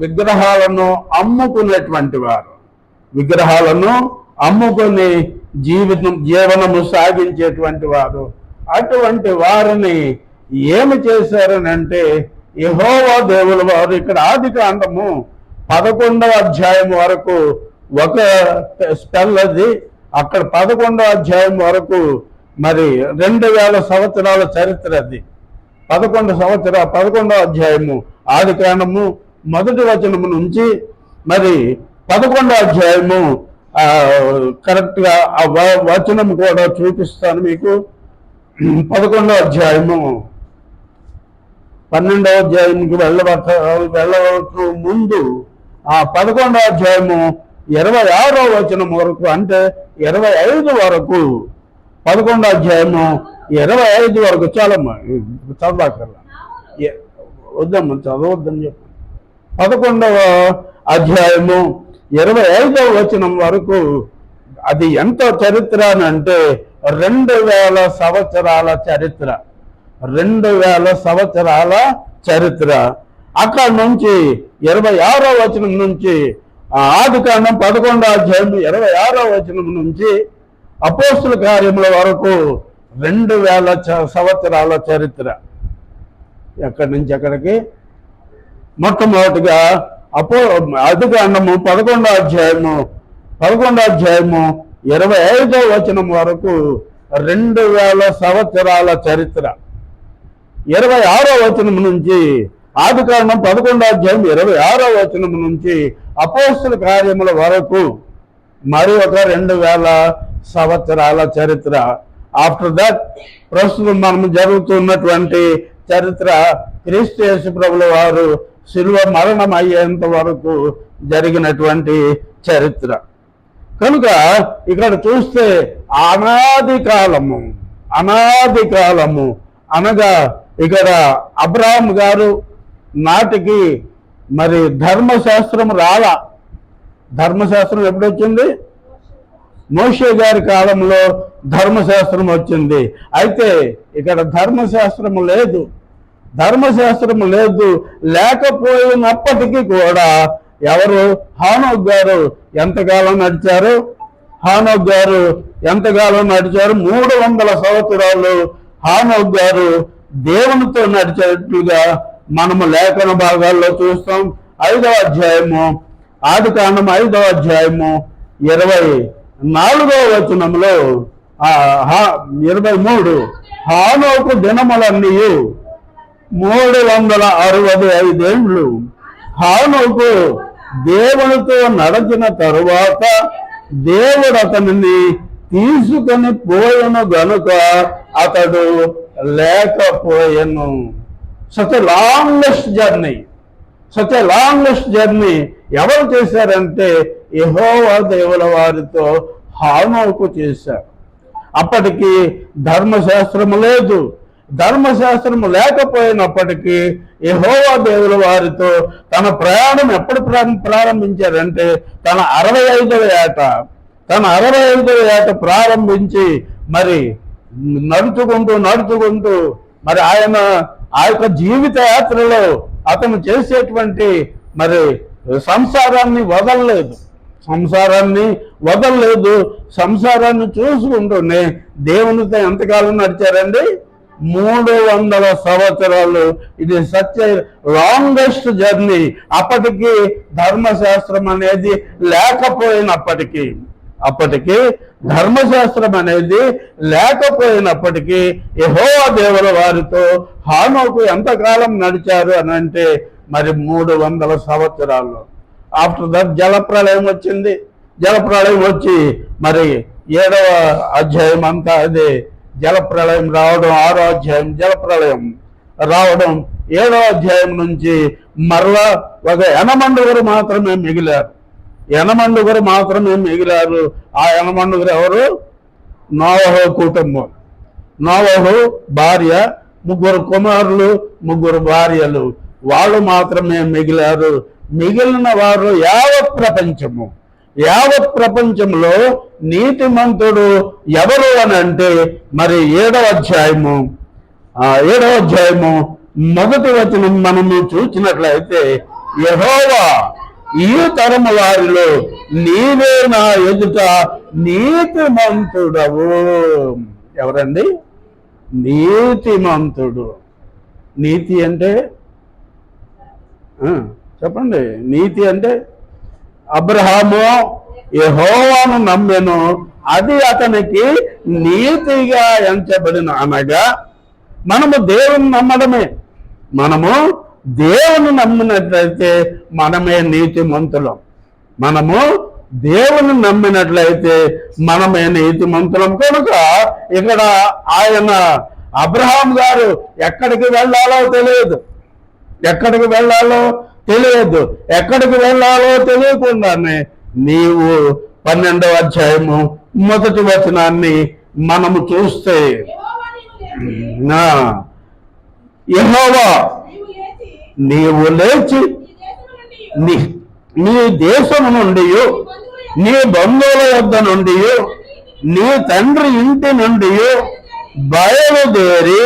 విగ్రహాలను అమ్ముకునేటువంటి వారు, విగ్రహాలను అమ్ముకొని జీవనము సాగించేటువంటి వారు, అటువంటి వారిని ఏమి చేశారనంటే యెహోవా దేవుల వారు ఇక్కడ ఆదికాండము 11వ అధ్యాయం వరకు ఒక స్పెల్ అది, అక్కడ 11వ అధ్యాయం వరకు మరి 2000 సంవత్సరాల చరిత్ర అది. 11వ అధ్యాయము ఆదికాండము 1వ వచనము నుంచి మరి 11వ అధ్యాయము కరెక్ట్గా ఆ వచనం కూడా చూపిస్తాను మీకు. 11వ అధ్యాయము 12వ అధ్యాయంకి వెళ్ళవచ్చు ముందు ఆ 11వ అధ్యాయము 26వ వచనం వరకు, అంటే 25 వరకు, 11వ అధ్యాయము 25 వరకు చాలమ్మా, చదవక్కర్లా, వద్దమ్మా చదవద్దని చెప్పి 11వ అధ్యాయము 25వ వచనం వరకు అది ఎంత చరిత్ర అని అంటే 2000 సంవత్సరాల చరిత్ర, 2000 సంవత్సరాల చరిత్ర. అక్కడ నుంచి 26వ వచనం నుంచి ఆదికాండం 11వ అధ్యాయం 26వ వచనం నుంచి అపోస్తుల కార్యముల వరకు 2000 సంవత్సరాల చరిత్ర. ఎక్కడి నుంచి ఎక్కడికి? మొట్టమొదటిగా ఆదికాండము 11వ అధ్యాయము 25వ వచనం వరకు 2000 సంవత్సరాల చరిత్ర. 26వ వచనం నుంచి ఆదికాండం 11వ అధ్యాయం 26వ వచనం నుంచి అపోస్తుల కార్యముల వరకు మరి ఒక 2000 సంవత్సరాల చరిత్ర. ఆఫ్టర్ దట్ ప్రస్తుతం మనం జరుగుతున్నటువంటి చరిత్ర క్రీస్తు యేసు ప్రభుల వారు శిలువ మరణం అయ్యేంత వరకు జరిగినటువంటి చరిత్ర. కనుక ఇక్కడ చూస్తే అనాది కాలము అనగా ఇక్కడ అబ్రహాం గారు నాటికి మరి ధర్మశాస్త్రం రాలా. ధర్మశాస్త్రం ఎప్పుడు వచ్చింది? మోషే గారి కాలంలో ధర్మశాస్త్రం వచ్చింది. అయితే ఇక్కడ ధర్మశాస్త్రము లేదు. లేకపోయినప్పటికీ కూడా ఎవరు? హానోక్ గారు ఎంతకాలం నడిచారు? 300 సంవత్సరాలు హానోక్ గారు దేవునితో నడిచేట్లుగా మనము లేఖన భాగాల్లో చూస్తాం. 5వ అధ్యాయము ఆదికాండం 5వ అధ్యాయము 24వ వచనంలో 23 హానోకు దినములన్నీ 365 ఏండ్లు. హానోకు దేవునితో నడిచిన తరువాత దేవుడు అతనిని తీసుకొని పోయెను గనుక అతడు లేకపోయెను. సచ్ ఎ లాంగెస్ట్ జర్నీ ఎవరు చేశారంటే యెహోవా దేవుల వారితో హానోకు చేశారు. అప్పటికి ధర్మశాస్త్రము లేదు. ధర్మశాస్త్రము లేకపోయినప్పటికీ యెహోవా దేవుల వారితో తన ప్రయాణం ఎప్పుడు ప్రారంభించారంటే తన 65వ ఏట ప్రారంభించి మరి నడుచుకుంటూ మరి ఆయన ఆ యొక్క జీవిత యాత్రలో అతను చేసేటువంటి మరి సంసారాన్ని వదలలేదు. సంసారాన్ని చూసుకుంటూనే దేవునితో ఎంతకాలం నడిచారండి? 300 సంవత్సరాలు. ఇది సచ్ ఎ లాంగెస్ట్ జర్నీ. అప్పటికి ధర్మశాస్త్రం అనేది లేకపోయినప్పటికీ యెహోవా దేవుల వారితో హానోకు ఎంతకాలం నడిచారు అని అంటే మరి 300 సంవత్సరాలు. ఆఫ్టర్ దట్ జలప్రళయం వచ్చింది. జలప్రళయం వచ్చి మరి 7వ అధ్యాయం అంతా అదే జలప్రళయం రావడం. 6వ అధ్యాయం జలప్రళయం రావడం. 7వ అధ్యాయం నుంచి మరలా ఒక ఎనమండుగురు మాత్రమే మిగిలారు. ఆ ఎనమండుగురు ఎవరు? నోవహు కుటుంబం. నోవహు భార్య, 3 కుమారులు, 3 భార్యలు, వాళ్ళు మాత్రమే మిగిలారు. మిగిలిన వారు యావత్ ప్రపంచంలో నీతిమంతుడు ఎవరు అని అంటే మరి 7వ అధ్యాయము 1వ వచనం మనము చూసినట్లయితే యెహోవా, ఈ తరము వారిలో నీవే నా ఎదుట నీతిమంతుడవు. ఎవరండి? నీతిమంతుడు. నీతి అంటే చెప్పండి. నీతి అంటే అబ్రహాము యెహోవాను నమ్మెను, అది అతనికి నీతిగా ఎంచబడిన. అనగా మనము దేవుని నమ్మడమే. మనము దేవుని నమ్మినట్లయితే మనమే నీతిమంతులం. మనము దేవుని నమ్మినట్లయితే మనమే నీతిమంతులం. కనుక ఇక్కడ ఆయన అబ్రహాం గారు ఎక్కడికి వెళ్ళాలో తెలియదు, ఎక్కడికి వెళ్ళాలో తెలియకుండానే నీవు 12వ అధ్యాయము 1వ వచనాన్ని మనము చూస్తే, యెహోవా, నీవు లేచి నీ దేశము నుండి, నీ బంధువుల యొద్ద నుండి, నీ తండ్రి ఇంటి నుండి బయలుదేరి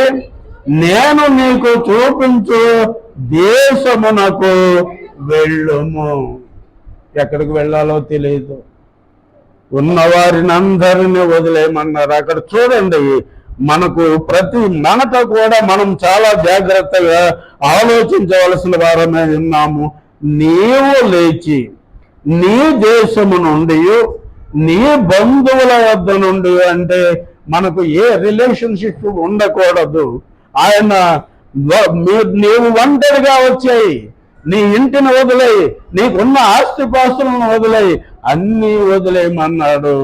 నేను నీకు చూపించు దేశమునకు వెళ్ళుము. ఎక్కడికి వెళ్ళాలో తెలియదు. ఉన్నవారిని అందరినీ వదిలేయమన్నారు. అక్కడ చూడండి, మనకు ప్రతి మాట కూడా మనం చాలా జాగ్రత్తగా ఆలోచించవలసిన వారమే ఉన్నాము. నీవు లేచి నీ దేశము నుండి, నీ బంధువుల వద్ద నుండి, అంటే మనకు ఏ రిలేషన్షిప్ ఉండకూడదు. ఆయన నీవు ఒంటరిగా వచ్చాయి, నీ ఇంటిని వదిలేయి, నీకున్న ఆస్తిపాస్తులను వదిలేయి, అన్నీ వదిలేయమన్నాడు.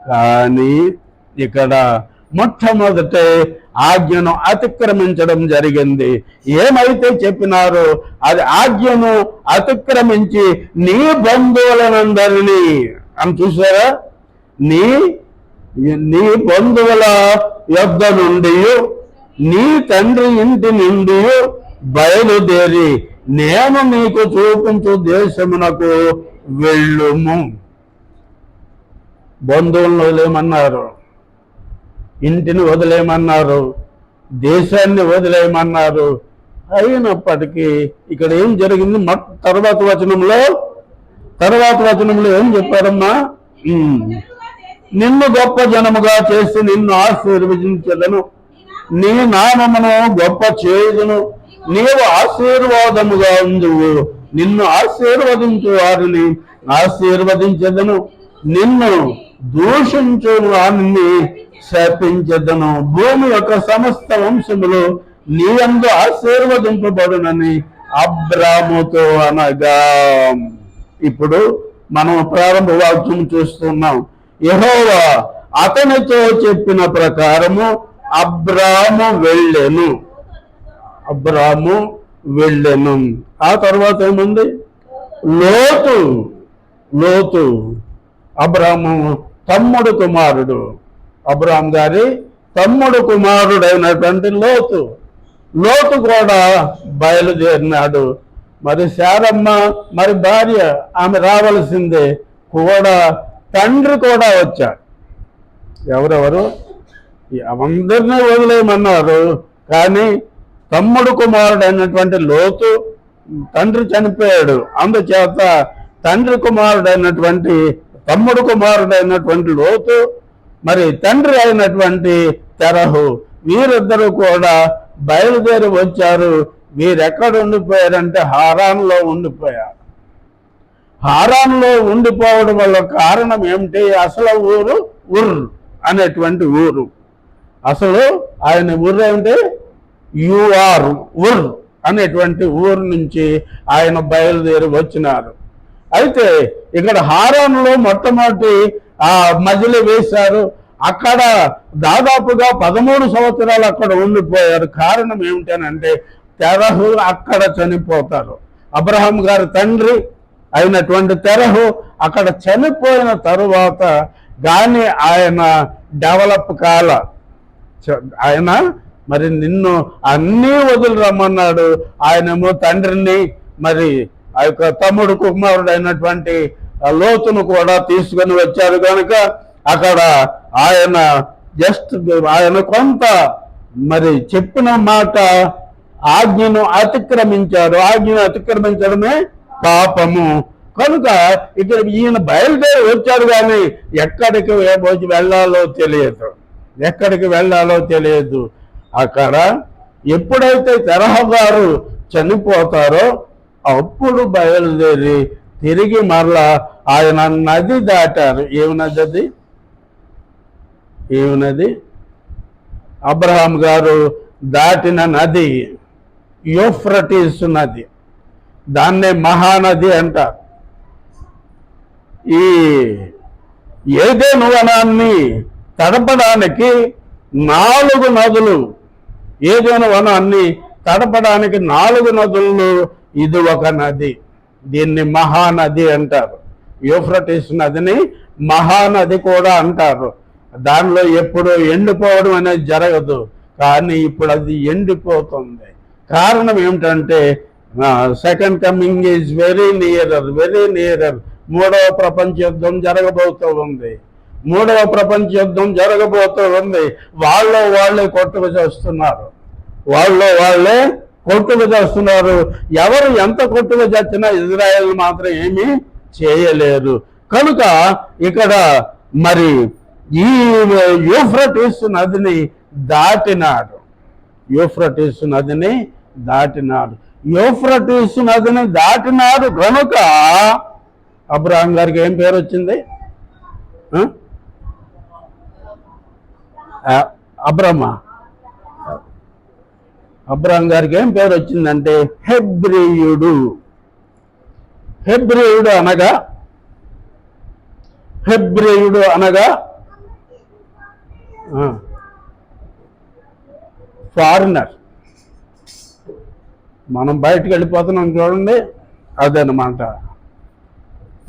కానీ ఇక్కడ మొట్టమొదటే ఆజ్ఞను అతిక్రమించడం జరిగింది. ఏమైతే చెప్పినారో అది ఆజ్ఞను అతిక్రమించి నీ బంధువులనందరినీ అని చూసారా, నీ బంధువుల యొద్ద నుండి, నీ తండ్రి ఇంటి నుండి బయలుదేరి నేను నీకు చూపించు దేశమునకు వెళ్ళుము. బంధువులను వదిలేయమన్నారు, ఇంటిని వదిలేయమన్నారు, దేశాన్ని వదిలేయమన్నారు. అయినప్పటికీ ఇక్కడ ఏం జరిగింది? తర్వాత వచనంలో ఏం చెప్పారమ్మా? నిన్ను గొప్ప జనముగా చేసి నిన్ను ఆశీర్వదించదను, నీ నామమును గొప్ప చేయుదును, నీవు ఆశీర్వాదముగా ఉందువు, నిన్ను ఆశీర్వదించు వారిని ఆశీర్వదించదను, నిన్ను దూషించు వారిని శపించదను. భూమి యొక్క సమస్త వంశములు నీ యందు ఆశీర్వదింపబడునని అబ్రాముతో అనగా. ఇప్పుడు మనం ప్రారంభ వాక్యం చూస్తున్నాం. యెహోవా అతనితో చెప్పిన ప్రకారము అబ్రాము వెళ్ళెను. ఆ తర్వాత ఏముంది? లోతు అబ్రాము తమ్ముడు కుమారుడు, అబ్రాం గారి తమ్ముడు కుమారుడైనటువంటి లోతు కూడా బయలుదేరినాడు. మరి శారమ్మ మరి భార్య, ఆమె రావలసిందే కూడా. తండ్రి కూడా వచ్చాడు. ఎవరెవరు? అందరినీ వదిలేయమన్నారు. కానీ తమ్ముడు కుమారుడు అయినటువంటి లోతు, తండ్రి చనిపోయాడు, అందుచేత తమ్ముడు కుమారుడైనటువంటి లోతు, మరి తండ్రి అయినటువంటి తెరహు, వీరిద్దరూ కూడా బయలుదేరి వచ్చారు. వీరెక్కడ ఉండిపోయారంటే హారాన్లో ఉండిపోయారు. హారాన్లో ఉండిపోవడం వల్ల కారణం ఏమిటి? అసలు ఊరు ఉర్ అనేటువంటి ఊరు. అసలు ఆయన ఊరు ఏమిటి? ఉర్ అనేటువంటి ఊరు నుంచి ఆయన బయలుదేరి వచ్చినారు. అయితే ఇక్కడ హారాన్లో మొట్టమొదటి మజిలీ వేశారు. అక్కడ దాదాపుగా 13 సంవత్సరాలు అక్కడ ఉండిపోయారు. కారణం ఏమిటనంటే తెరహు అక్కడ చనిపోతారు. అబ్రహాం గారి తండ్రి అయినటువంటి తెరహు అక్కడ చనిపోయిన తరువాత కానీ ఆయన డెవలప్ కాల. ఆయన మరి నిన్ను అన్నీ వదిలి రమ్మన్నాడు. ఆయనేమో తండ్రిని మరి ఆ యొక్క తమ్ముడు కుమారుడు అయినటువంటి లోతును కూడా తీసుకొని వచ్చారు. కనుక అక్కడ ఆయన కొంత మరి చెప్పిన మాట ఆజ్ఞను అతిక్రమించారు. ఆజ్ఞను అతిక్రమించడమే పాపము. కనుక ఇక్కడ ఈయన బయలుదేరి వచ్చాడు, కానీ ఎక్కడికి వెళ్ళాలో తెలియదు, ఎక్కడికి వెళ్ళాలో తెలియదు. అక్కడ ఎప్పుడైతే తెరహు గారు చనిపోతారో అప్పుడు బయలుదేరి తిరిగి మరలా ఆయన నది దాటారు. ఏమి నది అది? ఏమి నది? అబ్రహాం గారు దాటిన నది యూఫ్రటీస్ నది. దాన్నే మహానది అంటారు. ఈ ఏదెను వనాన్ని తడపడానికి 4 నదులు, ఏదెను వనాన్ని తడపడానికి 4 నదులు, ఇది ఒక నది. దీన్ని మహానది అంటారు. యూఫ్రటీస్ నదిని మహానది కూడా అంటారు. దానిలో ఎప్పుడు ఎండిపోవడం అనేది జరగదు, కానీ ఇప్పుడు అది ఎండిపోతుంది. కారణం ఏమిటంటే second coming is very nearer, very nearer. 3వ ప్రపంచ యుద్ధం జరగబోతూ ఉంది. 3వ ప్రపంచ యుద్ధం జరగబోతూ ఉంది. వాళ్ళే కొట్టుకు చేస్తున్నారు, వాళ్ళే కొట్టుకు చేస్తున్నారు. ఎవరు ఎంత కొట్టుకు చేసినా ఇజ్రాయెల్ మాత్రం ఏమీ చేయలేరు. కనుక ఇక్కడ మరి ఈ యూఫ్రటీస్ నదిని దాటినాడు, యూఫ్రటీస్ నదిని దాటినాడు, యూఫ్రటీస్ నదిని దాటినాడు. కనుక అబ్రహాం గారికి ఏం పేరు వచ్చింది? అబ్రహాం గారికి ఏం పేరు వచ్చిందంటే హెబ్రీయుడు. హెబ్రీయుడు అనగా ఫారినర్. మనం బయటకు వెళ్ళిపోతున్నాం చూడండి, అదనమాట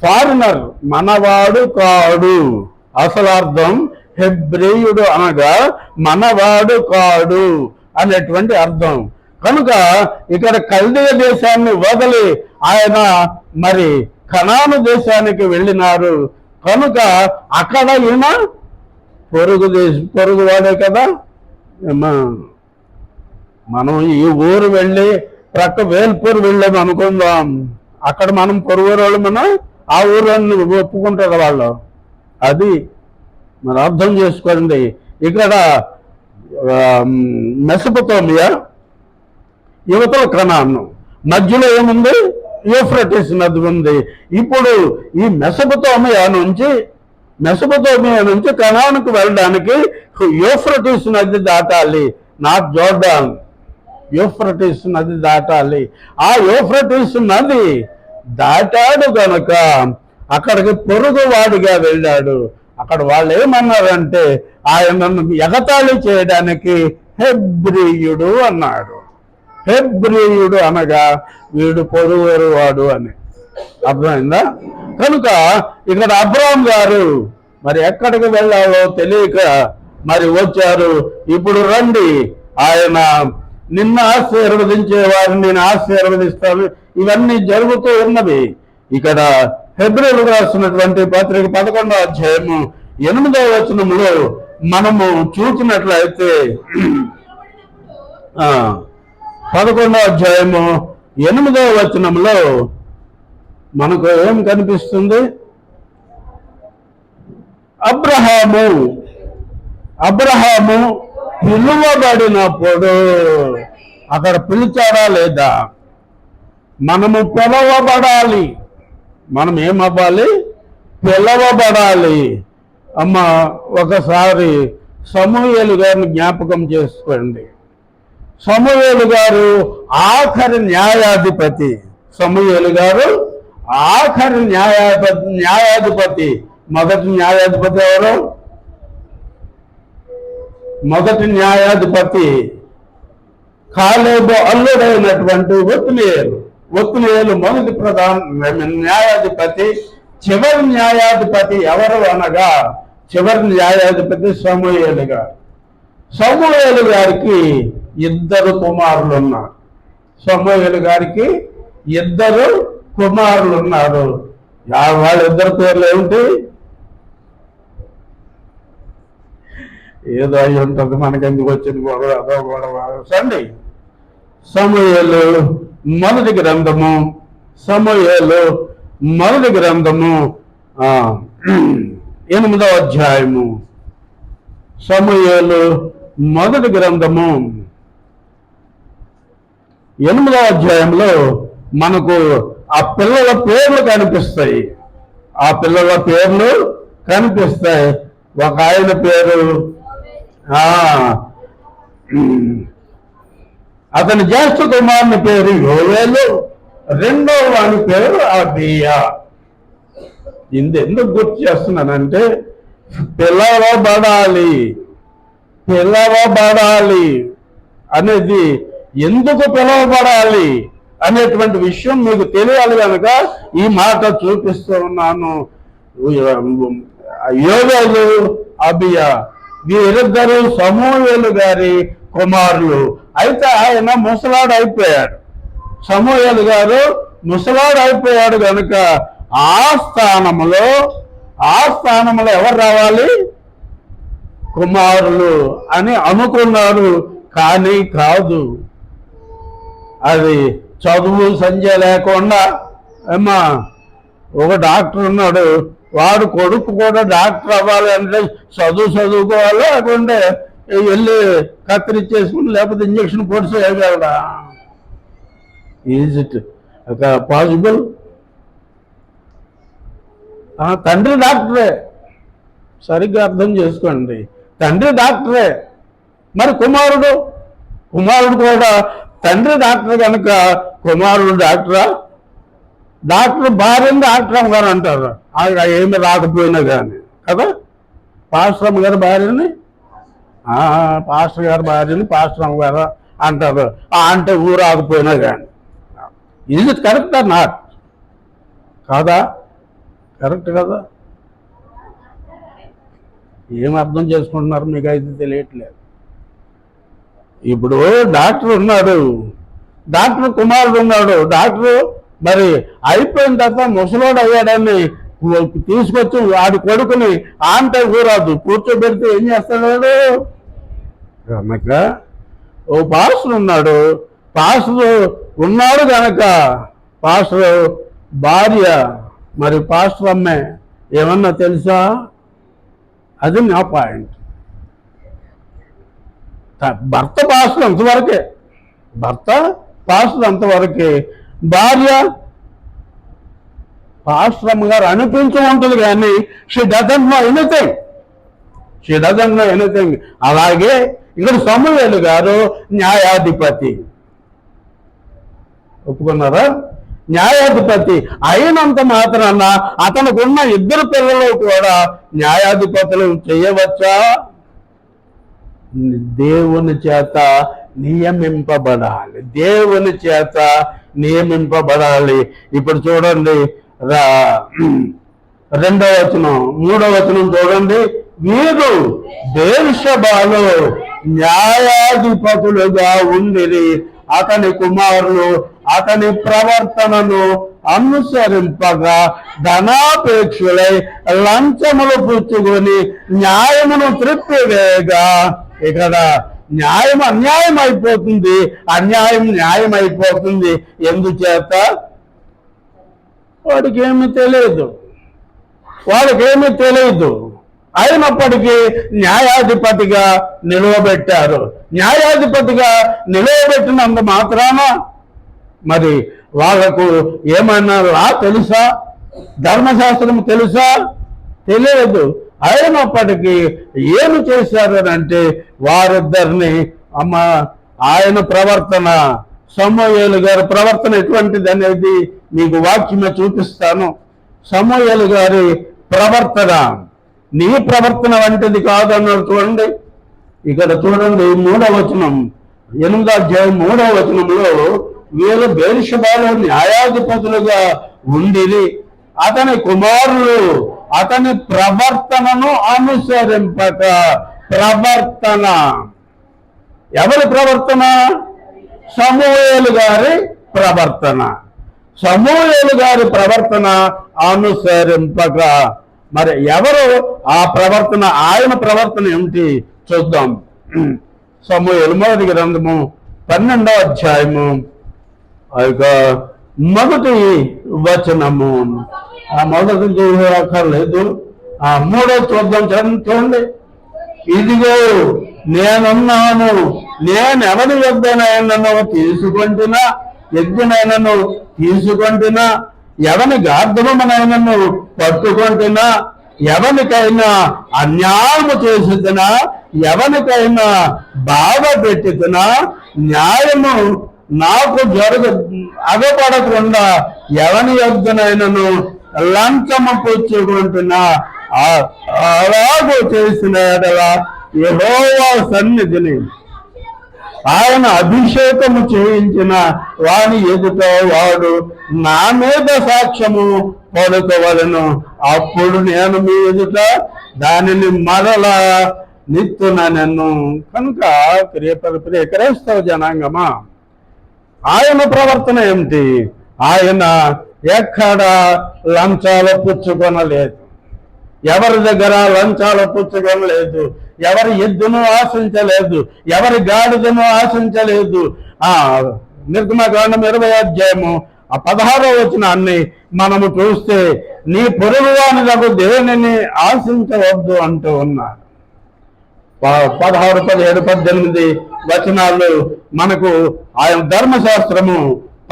ఫారినర్, మనవాడు కాడు. అసలు అర్థం హెబ్రీయుడు అనగా మనవాడు కాడు అనేటువంటి అర్థం. కనుక ఇక్కడ కల్దీయ దేశాన్ని వదిలి ఆయన మరి కనాను దేశానికి వెళ్ళినారు. కనుక అక్కడ ఈయన పొరుగువాడే కదా. మనం ఈ ఊరు వెళ్ళి ప్రక్క వేల్పూర్ వెళ్ళాము అనుకుందాం, అక్కడ మనం పొరుగు వాళ్ళు మనం ఆ ఊరిని ఒప్పుకుంటారు వాళ్ళు. అది మరి అర్థం చేసుకోండి. ఇక్కడ మెసొపొతామియా, యువతల కనాను, మధ్యలో ఏముంది? యూఫ్రటీస్ నది ఉంది. ఇప్పుడు ఈ మెసొపొతామియా నుంచి కనానుకు వెళ్ళడానికి యూఫ్రటీస్ నది దాటాలి, నాట్ జోర్డాన్. యూఫ్రటీస్ నది దాటాలి. ఆ యూఫ్రటీస్ నది దాటాడు కనుక అక్కడికి పొరుగువాడిగా వెళ్ళాడు. అక్కడ వాళ్ళు ఏమన్నారంటే ఆయనను ఎగతాళి చేయడానికి హెబ్రీయుడు అన్నాడు. హెబ్రీయుడు అనగా వీడు పొరుగువాడు అని అర్థమైందా? కనుక ఇక్కడ అబ్రహాం గారు మరి ఎక్కడికి వెళ్ళాలో తెలియక మరి వచ్చారు. ఇప్పుడు రండి, ఆయన నిన్ను ఆశీర్వదించే వారిని నేను ఆశీర్వదిస్తాను. ఇవన్నీ జరుగుతూ ఉన్నవి. ఇక్కడ హెబ్రీయులకు రాస్తున్నటువంటి పత్రిక 11వ అధ్యాయము 8వ వచనంలో మనము చూసినట్లయితే 11వ అధ్యాయము 8వ వచనంలో మనకు ఏం కనిపిస్తుంది? అబ్రహాము పిలువబడినప్పుడు, అక్కడ పిలిచాడా లేదా? మనము పిలవబడాలి. మనం ఏమవ్వాలి? పిలవబడాలి. అమ్మ ఒకసారి సమూయేలు గారిని జ్ఞాపకం చేసుకోండి. సమూయేలు గారు ఆఖరి న్యాయాధిపతి. సమూయేలు గారు ఆఖరి న్యాయాధిపతి. మొదటి న్యాయాధిపతి ఎవరు? మొదటి న్యాయాధిపతి కాలేబు అల్లుడైనటువంటి ఒత్నియేలు మొదటి ప్రధాన న్యాయాధిపతి. చివరి న్యాయాధిపతి ఎవరు అనగా చివరి న్యాయాధిపతి సమూయేలు గారు. సమూయేలు గారికి 2 కుమారులు ఉన్నారు. సమూయేలు గారికి 2 కుమారులు ఉన్నారు. వాళ్ళిద్దరి పేర్లు ఏమిటి? ఏదో అయి ఉంటుంది, మనకెందుకు వచ్చింది గొడవ, అదో గొడవ. సండి సమూయేలు మొదటి గ్రంథము సమూయేలు మొదటి గ్రంథము 8వ అధ్యాయము. సమూయేలు మొదటి గ్రంథము 8వ అధ్యాయంలో మనకు ఆ పిల్లల పేర్లు కనిపిస్తాయి. ఆ పిల్లల పేర్లు కనిపిస్తాయి. ఒక ఆయన పేరు అతని జ్యేష్ఠ కుమారుని పేరు యోవేలు, రెండవ వాని పేరు అబియా. ఎందుకు గుర్తు చేస్తున్నానంటే పిలవబడాలి అనేది, ఎందుకు పిలవబడాలి అనేటువంటి విషయం మీకు తెలియాలి కనుక ఈ మాట చూపిస్తూ ఉన్నాను. యోవేలు, అబియా వీరిద్దరూ సమూయేలు గారి కుమారులు. అయితే ఆయన ముసలాడు అయిపోయాడు. సమూయేలు గారు ముసలాడు అయిపోయాడు కనుక ఆ స్థానంలో ఎవరు రావాలి? కుమారులు అని అనుకున్నారు. కానీ కాదు. అది చదువు సంధ్య లేకుండా ఒక డాక్టర్ ఉన్నాడు, వాడు కొడుకు కూడా డాక్టర్ అవ్వాలి అంటే చదువుకోవాలి, లేకుంటే వెళ్ళి కత్తిరించేసుకుని లేకపోతే ఇంజక్షన్ పొడిచేయగలడా? Is it possible? తండ్రి డాక్టరే, సరిగ్గా అర్థం చేసుకోండి. తండ్రి డాక్టరే, మరి కుమారుడు కూడా తండ్రి డాక్టర్ కనుక కుమారుడు డాక్టరా? డాక్టర్ భార్యని డాక్టర్ అమ్మగారు అంటారు, ఏమి రాకపోయినా కానీ కదా. పాస్టర్ అమ్మగారు భార్యని పాస్టర్ అమ్మగారు అంటారు, అంటే ఊరు రాకపోయినా కానీ. ఇది కరెక్ట్ ఆర్ నాట్? కాదా? కరెక్ట్ కదా? ఏం అర్థం చేసుకుంటున్నారు మీకు అయితే తెలియట్లేదు. ఇప్పుడు డాక్టర్ ఉన్నాడు, డాక్టర్ కుమారుడు ఉన్నాడు. డాక్టర్ మరి అయిపోయిన తర్వాత ముసలోడు అయ్యాడని తీసుకొచ్చి వాడి కొడుకుని అంటే ఊరాదు కూర్చోబెడితే ఏం చేస్తాడు? కనుక ఓ పాస్టర్ ఉన్నాడు కనుక పాస్టర్ భార్య మరి పాస్టర్ అమ్మే ఏమన్నా తెలుసా? అది నా పాయింట్. భర్త పాస్టర్ అంతవరకే, భార్య పాస్టర్ అమ్మగారు అనిపించి ఉంటుంది కానీ షీ డజంట్ నో ఎనీథింగ్. అలాగే ఇక్కడ సమూయేలు గారు న్యాయాధిపతి, ఒప్పుకున్నారా? న్యాయాధిపతి అయినంత మాత్రాన అతనికి ఉన్న 2 పిల్లలు కూడా న్యాయాధిపతులు చేయవచ్చా? దేవుని చేత నియమింపబడాలి. ఇప్పుడు చూడండి 2వ వచనం 3వ వచనం చూడండి. వీరు బెర్షెబాలో న్యాయాధిపతులుగా ఉండిరి. అతని కుమారులు అతని ప్రవర్తనను అనుసరింపగా ధనాపేక్షులై లంచములు పుచ్చుకొని న్యాయమును త్రిప్పివేయగా, ఇక్కడ న్యాయం అన్యాయం అయిపోతుంది, అన్యాయం న్యాయం అయిపోతుంది. ఎందుచేత? వాడికేమీ తెలియదు. అయినప్పటికీ న్యాయాధిపతిగా నిలవబెట్టారు. న్యాయాధిపతిగా నిలవబెట్టినంత మాత్రాన మరి వాళ్ళకు ఏమన్నా లా తెలుసా? ధర్మశాస్త్రం తెలుసా? తెలియదు. అయినప్పటికీ ఏమి చేశారు అంటే వారిద్దరిని ఆయన ప్రవర్తన, సమూయేలు గారి ప్రవర్తన ఎటువంటిది అనేది మీకు వాక్యమే చూపిస్తాను. సమూయేలు గారి ప్రవర్తన నీ ప్రవర్తన వంటిది కాదు అన్నాడు. చూడండి, ఇక్కడ చూడండి 3వ వచనం, 8వ అధ్యాయం 3వ వచనంలో వీళ్ళు బెర్షెబాలో న్యాయాధిపతులుగా ఉండిరి. అతని కుమారులు అతని ప్రవర్తనను అనుసరింపక. ప్రవర్తన ఎవరి ప్రవర్తన? సమూయేలు గారి ప్రవర్తన. సమూయేలు గారి ప్రవర్తన అనుసరింపక. మరి ఎవరు ఆ ప్రవర్తన? ఆయన ప్రవర్తన ఏమిటి చూద్దాం. సమూయేలు మొదటి గ్రంథము 12వ అధ్యాయము మొదటి వచనము. ఆ మొదటి అక్కర్లేదు, ఆ మూడో చూద్దాం. చూడండి, ఇదిగో నేనున్నాను, నేను ఎవరి యొద్దనైనను తీసుకుంటున్నా, యజ్ఞనైనను తీసుకుంటున్నా, ఎవని గార్ధమనైనను పట్టుకుంటున్నా, ఎవరికైనా అన్యాయము చేసినా, ఎవరికైనా బాధ పెట్టినా, న్యాయము నాకు అగపడకుండా ఎవని యొద్దనైనను లంచము పుచ్చుకుంటున్నా, అలాగూ చేసిన యెహోవా సన్నిధిని ఆయన అభిషేకము చేయించిన వాని ఎదుట వాడు నా మీద సాక్ష్యము పలుకోవలను, అప్పుడు నేను మీ ఎదుట దానిని మరలా నిత్తునను. కనుక క్రైస్తవ జనాంగమా, ఆయన ప్రవర్తన ఏమిటి? ఆయన ఎక్కడ లంచాలు పుచ్చుకొనలేదు, ఎవరి దగ్గర లంచాలు పుచ్చుకొనలేదు, ఎవరి ఎద్దును ఆశించలేదు, ఎవరి గాడిదను ఆశించలేదు. నిర్గమకాండం 20వ అధ్యాయము 16వ వచనాన్ని మనము చూస్తే, నీ పొరుగువాని దగ్గు దేనిని ఆశించవద్దు అంటూ ఉన్నారు. 16, 17, 18 వచనాలు మనకు ఆయన ధర్మశాస్త్రము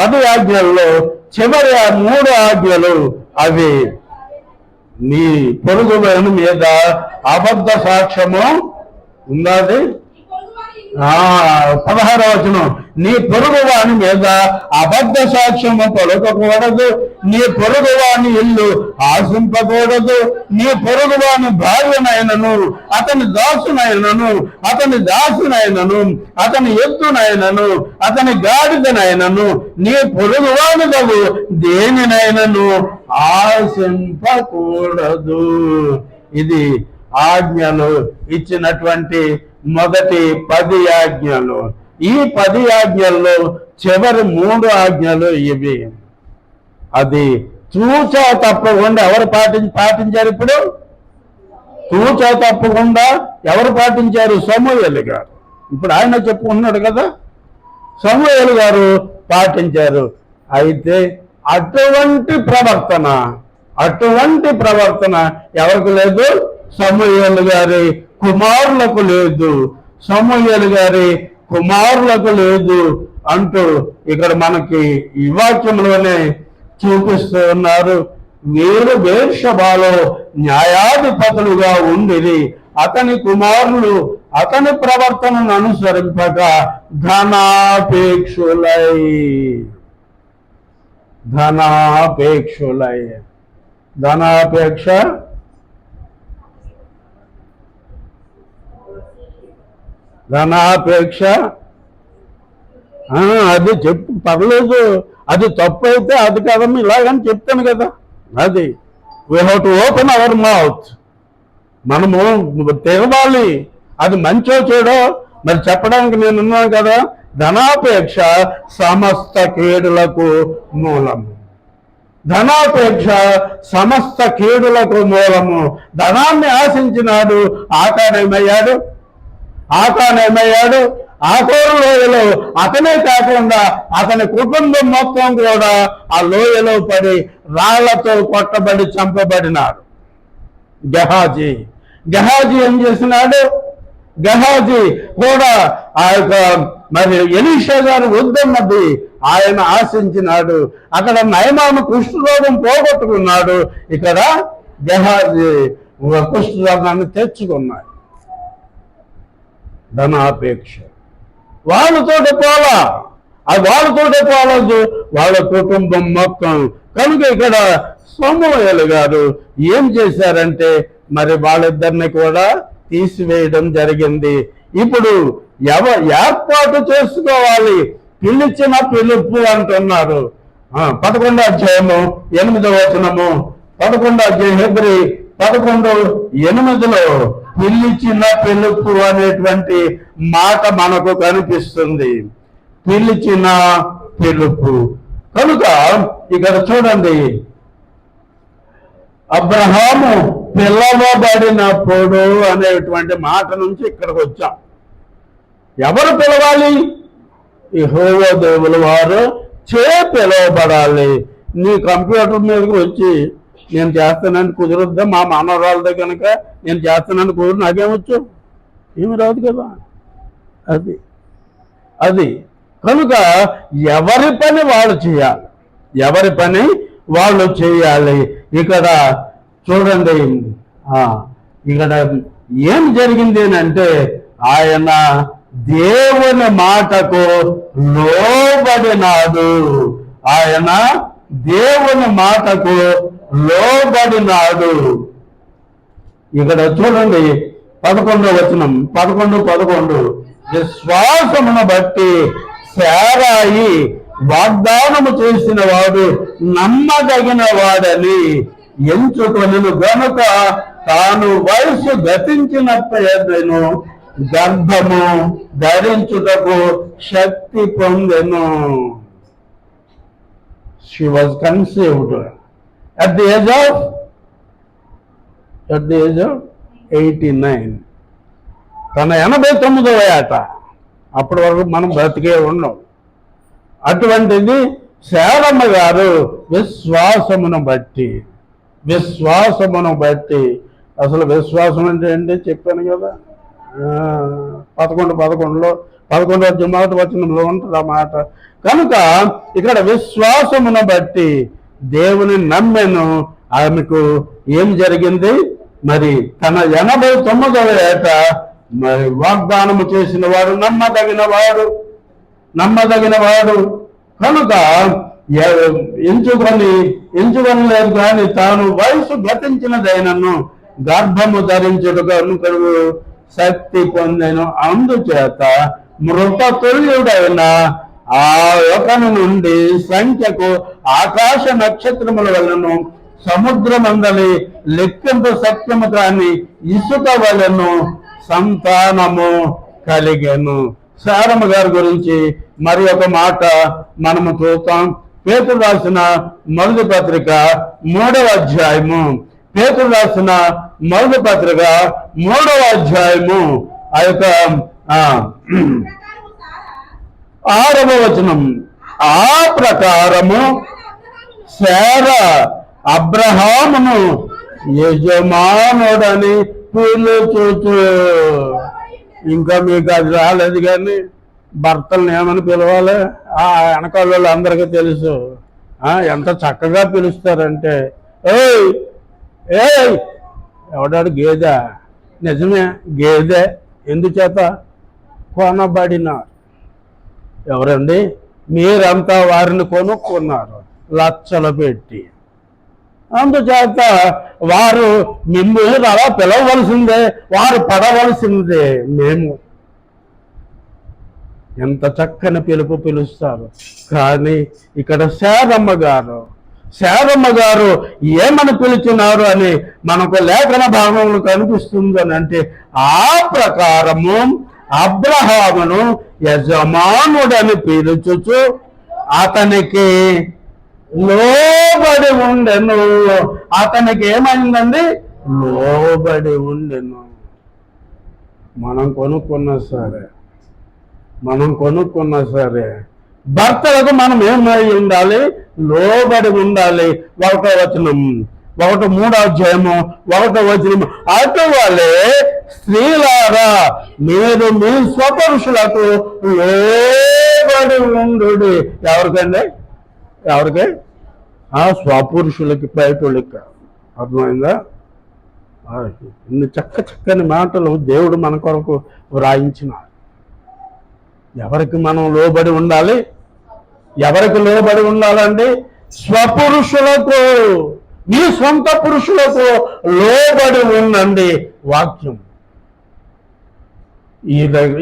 10 ఆజ్ఞల్లో చివరి 3 ఆజ్ఞలు అవి నీ పొరుగువాని మీద అబద్ధ సాక్ష్యము ఉన్నది. 16వ వచనం, నీ పొరుగువాని మీద అబద్ధ సాక్ష్యము పలుకకూడదు, నీ పొరుగువాని ఇల్లు ఆశింపకూడదు, నీ పొరుగువాని భార్యనైనను, అతని దాసునైనను, అతని దాసునైనను, అతని ఎద్దునైనను, అతని గాడిదనైనను, నీ పొరుగువాని దగ్గు దేనినైనను ఆశింపకూడదు. ఇది ఆజ్ఞలు ఇచ్చినటువంటి మొదటి 10 ఆజ్ఞలు. ఈ 10 ఆజ్ఞల్లో చివరి 3 ఆజ్ఞలు ఇవి. అది తూచా తప్పకుండా ఎవరు పాటించారు? ఇప్పుడు తూచా తప్పకుండా ఎవరు పాటించారు? సమూయేలు గారు. ఇప్పుడు ఆయన చెప్పుకున్నాడు కదా, సమూయేలు గారు పాటించారు. అయితే అటువంటి ప్రవర్తన ఎవరికి లేదు? సమూయేలు గారి కుమారులకు లేదు, సమూయేలు గారి కుమారులకు లేదు అంటూ ఇక్కడ మనకి ఈ వాక్యంలోనే చూపిస్తూ ఉన్నారు. వీరు బేర్షెబాలో న్యాయాధిపతులుగా ఉండిరి, అతని కుమారులు అతని ప్రవర్తనను అనుసరింపక ధనాపేక్ష అది చెప్పు, పర్లేదు, అది తప్పు అయితే అది కదమ్మా ఇలాగని చెప్తాను కదా. అది we have to open our mouth, మనము తెరవాలి. అది మంచో చెడో మరి చెప్పడానికి నేనున్నాను కదా. ధనాపేక్ష సమస్త కీడులకు మూలము, ధనాపేక్ష సమస్త కీడులకు మూలము. ధనాన్ని ఆశించినాడు ఆకానేమయ్యాడు? ఆకోరు లోయలో అతనే కాకుండా అతని కుటుంబం మొత్తం కూడా ఆ లోయలో పడి రాళ్లతో కొట్టబడి చంపబడినాడు. గెహాజీ ఏం చేసినాడు? గెహాజీ కూడా ఆ యొక్క మరి ఎలీషా గారు వద్దన్నది ఆయన ఆశించినాడు. అక్కడ నయమాను కుష్ఠరోగం పోగొట్టుకున్నాడు, ఇక్కడ గెహాజీ కుష్ఠరోగాన్ని తెచ్చుకున్నాడు. ధనాపేక్ష వాళ్ళతోటి పోలదు, వాళ్ళ కుటుంబం మొత్తం. కనుక ఇక్కడ సమూయేలు గారు ఏం చేశారంటే మరి వాళ్ళిద్దరిని కూడా తీసివేయడం జరిగింది. ఇప్పుడు ఏర్పాటు చేసుకోవాలి, పిలిచిన పిలుపు అంటున్నారు. 11వ అధ్యాయము 8వ వచనము, 11వ అధ్యాయం హెబ్రీ 11:8లో పిలిచిన పిలుపు అనేటువంటి మాట మనకు కనిపిస్తుంది. పిలిచిన పిలుపు. కనుక ఇక్కడ చూడండి, అబ్రహాము పిలవబడినప్పుడు అనేటువంటి మాట నుంచి ఇక్కడికి వచ్చాం. ఎవరు పిలవాలి? యెహోవా దేవుల వారు పిలువబడాలి. నీ కంప్యూటర్ మీదకి వచ్చి నేను చేస్తానని కుదరొద్దా? మా మనవరాలతో కనుక నేను చేస్తానని కుదరదు, నాకేమొచ్చు? ఏమి రాదు కదా. అది అది కనుక ఎవరి పని వాళ్ళు చేయాలి, ఎవరి పని వాళ్ళు చేయాలి. ఇక్కడ చూడండి, ఇక్కడ ఏం జరిగింది అంటే ఆయన దేవుని మాటకు లోబడినాడు. ఆయన దేవుని మాటకు లోబడినాడు. ఇక్కడ చూడండి 11వ వచనం, 11 విశ్వాసమును బట్టి శారాయి వాగ్దానము చేసిన వాడు నమ్మదగిన వాడని ఎంచుకొనెను గనుక తాను వయసు గతించినప్పుడు గర్భము ధరించుటకు శక్తి పొందెను. She was conceived at the age of 89. తన 89వ ఏట. అప్పటి వరకు మనం బ్రతికే ఉన్నాం. అటువంటిది శారమ్మ గారు విశ్వాసమును బట్టి, అసలు విశ్వాసం అంటే ఏంటి చెప్పాను కదా. 11 మొదటి వచనంలో ఉంటుంది ఆ మాట. కనుక ఇక్కడ విశ్వాసమును బట్టి దేవుని నమ్మెను. ఆమెకు ఏం జరిగింది? మరి తన 89వ ఏట మరి వాగ్దానము చేసిన వాడు నమ్మదగిన వాడు కనుక ఎంచుకొనలేదు కానీ తాను వయసు గతించినదైనను గర్భము ధరించుటకు శక్తి పొందెను. అందుచేత మృతతుల్యుడైన ఆ యొకను నుండి సంఖ్యకు ఆకాశ నక్షత్రముల వలన సముద్రమందలి లెక్కింపు సత్యము కాని ఇసుక వలెను సంతానము కలిగెను. శారమ్మ గారి గురించి మరి ఒక మాట మనము చూస్తాం. పేతురు రాసిన మొదటి పత్రిక 3వ అధ్యాయము, పేతురు రాసిన మొదటి పత్రిక 3వ అధ్యాయము ఆ యొక్క 6వ వచనం. ఆ ప్రకారము శారా అబ్రహామును యజమానుడని పిలుచుచు. ఇంకా మీకు అది రాలేదు కానీ భర్తలను ఏమని పిలవాలి? ఆ వెనకాల వాళ్ళు అందరికీ తెలుసు. ఎంత చక్కగా పిలుస్తారంటే, ఏయ్ ఏయ్ ఎవడాడు గేదె? నిజమే గేదె. ఎందుచేత? కొనబడిన. ఎవరండి? మీరంతా వారిని కొనుక్కున్నారు లక్షలు పెట్టి. అందుచేత వారు మిమ్మల్ని అలా పిలవలసిందే, వారు పడవలసిందే. మేము ఎంత చక్కని పిలుస్తారు. కానీ ఇక్కడ శారమ్మ గారు ఏమని పిలుచున్నారు అని మనకు లేఖన భాగంలో కనిపిస్తుంది అని అంటే, ఆ ప్రకారము అబ్రహామును యజమానుడని పిలుచుచు అతనికి లోబడి ఉండెను. అతనికి ఏమైందండి? లోబడి ఉండెను. మనం కొనుక్కున్నా సరే భర్తలకు మనం ఏమై ఉండాలి? లోబడి ఉండాలి. 1వ వచనం, 3వ అధ్యాయము 1వ వచనం. అటువలే స్త్రీలారా మీరు మీ స్వపురుషులకు లోబడి ఉండు. ఎవరికి? ఆ స్వపురుషులకి, బయటోళ్ళకి. అర్థమైందా? ఇన్ని చక్కని మాటలు దేవుడు మన కొరకు వ్రాయించిన. ఎవరికి మనం లోబడి ఉండాలి? ఎవరికి లోబడి ఉండాలండి? స్వపురుషులకు, మీ సొంత పురుషులకు లోబడి ఉండండి. వాక్యం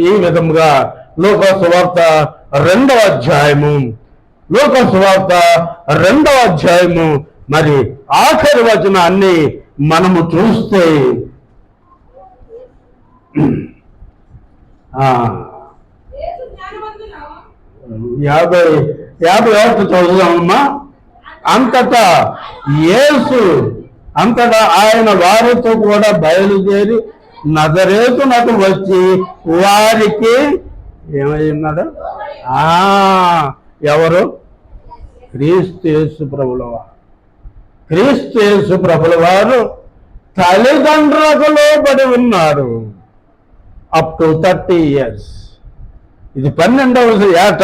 ఈ విధంగా లూకా సువార్త 2వ అధ్యాయము మరి ఆఖరి వచనాన్ని మనము చూస్తే 51 చదువుదామమ్మా. అంతటా ఆయన వారితో కూడా బయలుదేరి నజరేతునకు వచ్చి వారికి ఏమై ఉన్నాడు? ఎవరు? క్రీస్తు యేసు ప్రభుల వారు తల్లిదండ్రులకు లోబడి ఉన్నారు అప్ టు 30 years. ఇది 12వ ఏట,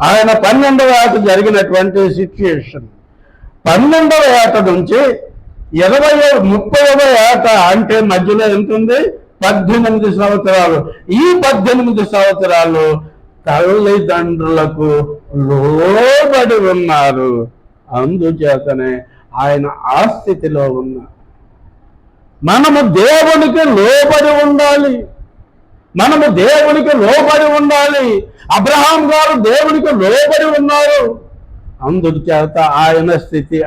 ఆయన 12వ ఏట జరిగినటువంటి సిచ్యుయేషన్. 12వ ఏట నుంచి 30వ ఏట అంటే మధ్యలో ఎంత ఉంది? 18 సంవత్సరాలు. ఈ 18 సంవత్సరాలు తల్లిదండ్రులకు లోబడి ఉన్నారు. అందుచేతనే ఆయన ఆ స్థితిలో ఉన్నారు. మనము దేవునికి లోబడి ఉండాలి. అబ్రహాం గారు దేవునికి లోబడి ఉన్నారు. అందుచేత ఆయన స్థితి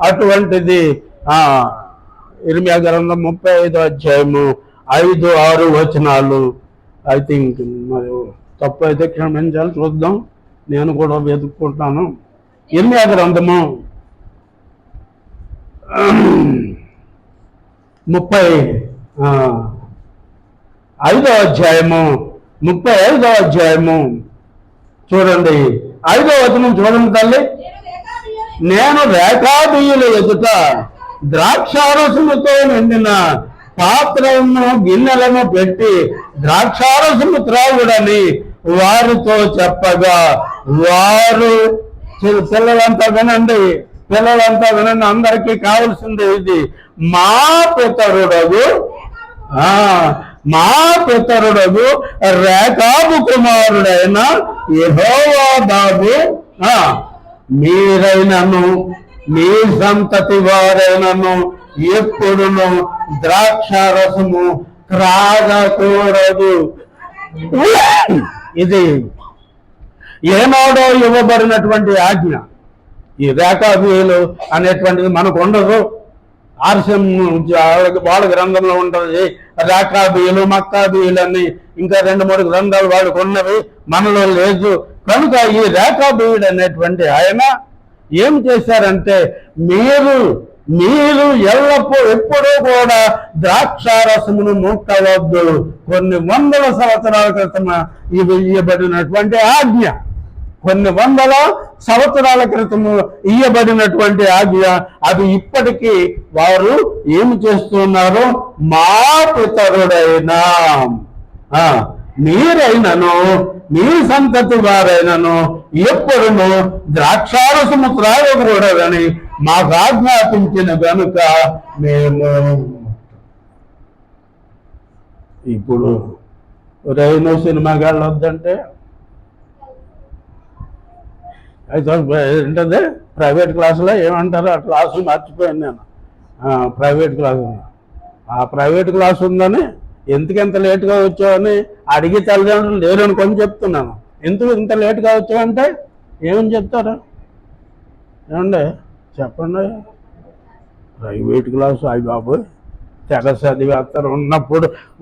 అటువంటిది. ఇర్మియా గ్రంథం 35వ అధ్యాయము 5-6 వచనాలు. ఐ థింక్ మరి తప్పు అయితే క్షమించాలి, చూద్దాం, నేను కూడా వెతుక్కుంటాను. ఇర్మియా గ్రంథము 35వ అధ్యాయము చూడండి, 5వ వచనం చూడండి తల్లి. నేను రేఖాబీయుల ఎదుట ద్రాక్షారసముతో నిండిన పాత్రలను గిన్నెలను పెట్టి ద్రాక్షారసము త్రాగుడని వారితో చెప్పగా, వారు పిల్లలంతా వినండి, అందరికీ కావలసింది ఇది. మా పితరుడగు రేఖాబు కుమారుడైన యెహోవాదాబు మీరైనను మీ సంతతి వారైనను ఎప్పుడును ద్రాక్షారసము త్రాగకూడదు. ఇది ఏనాడో ఇవ్వబడినటువంటి ఆజ్ఞ. ఈ రేఖాబీయులు అనేటువంటిది మనకు ఉండదు. ఆర్షం వాళ్ళ గ్రంథంలో ఉంటుంది. రేఖాబీయులు, మక్కాబీయులు అని ఇంకా 2-3 గ్రంథాలు వాళ్ళకు ఉన్నవి, మనలో లేదు. కనుక ఈ రేఖాబీయుడు అనేటువంటి ఆయన ఏం చేశారంటే, మీరు ఎప్పుడూ కూడా ద్రాక్షారసమును ముట్టవద్దు. కొన్ని వందల సంవత్సరాల క్రితం ఇవ్వబడినటువంటి ఆజ్ఞ, అది ఇప్పటికీ వారు ఏమి చేస్తున్నారు? మా పితరుడైనా మీరైనను మీ సంతతి వారైనను ఎప్పుడును ద్రాక్షారసము త్రాగకూడదని మాకు ఆజ్ఞాపించిన కనుక మేము. ఇప్పుడు రైనో సినిమాకి వెళ్ళొద్దంటే అయితే ఏంటది ప్రైవేట్ క్లాసులో ఏమంటారు? ఆ క్లాసు మర్చిపోయాను నేను. ప్రైవేట్ క్లాసు ఉందని ఎందుకెంత లేటుగా వచ్చావని అడిగి తల్లిదండ్రులు లేరు అనుకొని చెప్తున్నాను. ఎందుకు ఇంత లేటుగా వచ్చావంటే ఏమని చెప్తారు? ఏమండి చెప్పండి. ప్రైవేట్ క్లాసు అయ్యి బాబు తెగ చదివేస్తారు.